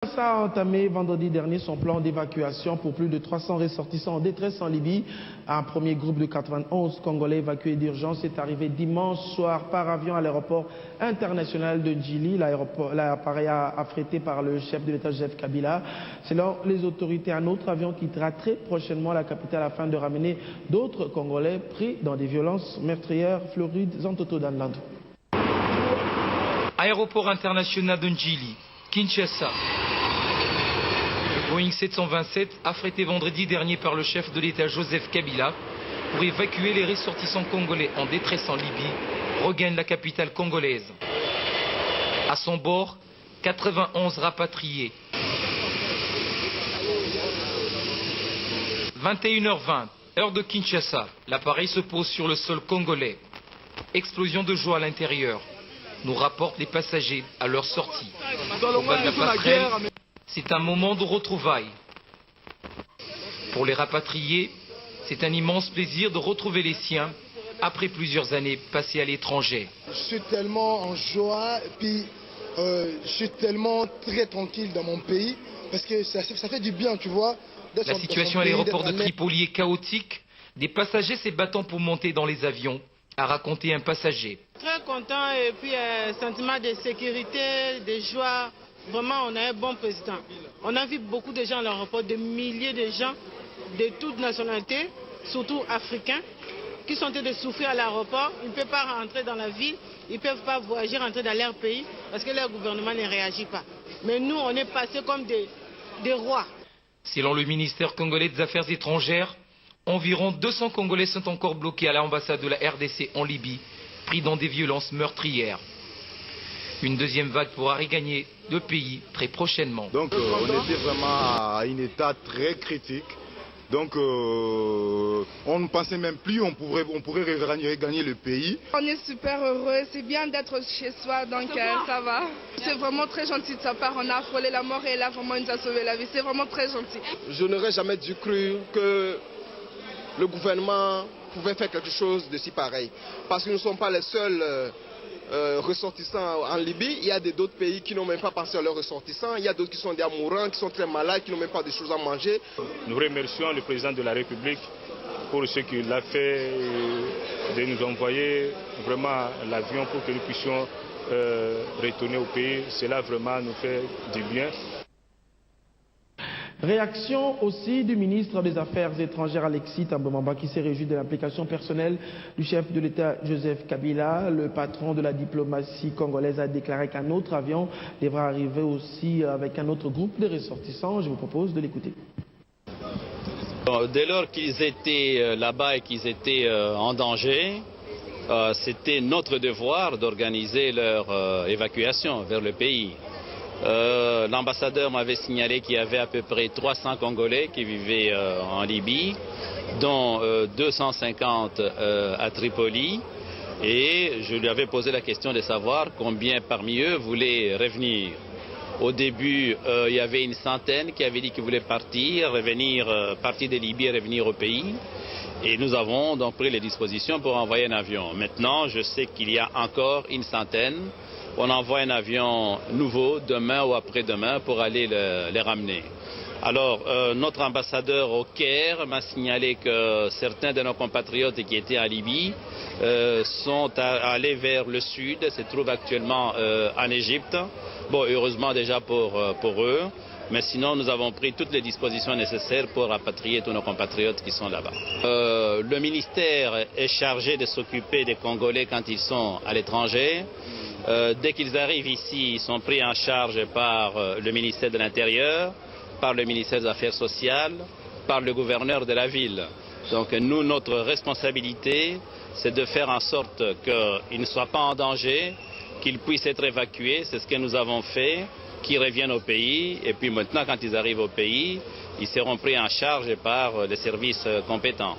Ça a entamé vendredi dernier son plan d'évacuation pour plus de 300 ressortissants en détresse en Libye. Un premier groupe de 91 Congolais évacués d'urgence est arrivé dimanche soir par avion à l'aéroport international de Djili. L'appareil affrété par le chef de l'État Joseph Kabila. Selon les autorités, un autre avion quittera très prochainement la capitale afin de ramener d'autres Congolais pris dans des violences meurtrières. Floride Zantoto Danland. Aéroport international de Djili, Kinshasa. Le Boeing 727, affrété vendredi dernier par le chef de l'État Joseph Kabila pour évacuer les ressortissants congolais en détresse en Libye, regagne la capitale congolaise. À son bord, 91 rapatriés. 21h20, heure de Kinshasa, l'appareil se pose sur le sol congolais. Explosion de joie à l'intérieur, nous rapportent les passagers à leur sortie. Au bas de la passerelle, c'est un moment de retrouvailles. Pour les rapatriés, c'est un immense plaisir de retrouver les siens après plusieurs années passées à l'étranger. Je suis tellement en joie et puis je suis tellement très tranquille dans mon pays parce que ça fait du bien, tu vois. La situation à l'aéroport de Tripoli est chaotique. Des passagers se battant pour monter dans les avions, a raconté un passager. Très content et puis sentiment de sécurité, de joie. Vraiment, on a un bon président. On a vu beaucoup de gens à l'aéroport, des milliers de gens de toutes nationalités, surtout africains, qui sont en train de souffrir à l'aéroport. Ils ne peuvent pas rentrer dans la ville, ils ne peuvent pas voyager, rentrer dans leur pays parce que leur gouvernement ne réagit pas. Mais nous, on est passés comme des rois. Selon le ministère congolais des Affaires étrangères, environ 200 Congolais sont encore bloqués à l'ambassade de la RDC en Libye, pris dans des violences meurtrières. Une deuxième vague pourra regagner le pays très prochainement. Donc on était vraiment à un état très critique. Donc on ne pensait même plus on pourrait regagner le pays. On est super heureux, c'est bien d'être chez soi, donc ça va. C'est vraiment très gentil de sa part, on a frôlé la mort et là vraiment il nous a sauvé la vie, c'est vraiment très gentil. Je n'aurais jamais dû croire que le gouvernement pouvait faire quelque chose de si pareil. Parce que nous ne sommes pas les seuls ressortissants en Libye. Il y a d'autres pays qui n'ont même pas passé à leurs ressortissants. Il y a d'autres qui sont des mourants, qui sont très malades, qui n'ont même pas de choses à manger. Nous remercions le président de la République pour ce qu'il a fait de nous envoyer vraiment l'avion pour que nous puissions retourner au pays. Cela vraiment nous fait du bien. Réaction aussi du ministre des Affaires étrangères Alexis Tambamamba qui s'est réjoui de l'implication personnelle du chef de l'État Joseph Kabila. Le patron de la diplomatie congolaise a déclaré qu'un autre avion devra arriver aussi avec un autre groupe de ressortissants. Je vous propose de l'écouter. Dès lors qu'ils étaient là-bas et qu'ils étaient en danger, c'était notre devoir d'organiser leur évacuation vers le pays. L'ambassadeur m'avait signalé qu'il y avait à peu près 300 Congolais qui vivaient en Libye, dont 250 à Tripoli. Et je lui avais posé la question de savoir combien parmi eux voulaient revenir. Au début, il y avait une centaine qui avaient dit qu'ils voulaient partir de Libye et revenir au pays. Et nous avons donc pris les dispositions pour envoyer un avion. Maintenant, je sais qu'il y a encore une centaine. On envoie un avion nouveau demain ou après-demain pour aller les ramener. Alors, notre ambassadeur au Caire m'a signalé que certains de nos compatriotes qui étaient en Libye sont allés vers le sud, se trouvent actuellement en Égypte. Bon, heureusement déjà pour eux, mais sinon nous avons pris toutes les dispositions nécessaires pour rapatrier tous nos compatriotes qui sont là-bas. Le ministère est chargé de s'occuper des Congolais quand ils sont à l'étranger. Dès qu'ils arrivent ici, ils sont pris en charge par le ministère de l'Intérieur, par le ministère des Affaires sociales, par le gouverneur de la ville. Donc nous, notre responsabilité, c'est de faire en sorte qu'ils ne soient pas en danger, qu'ils puissent être évacués, c'est ce que nous avons fait, qu'ils reviennent au pays. Et puis maintenant, quand ils arrivent au pays, ils seront pris en charge par les services compétents.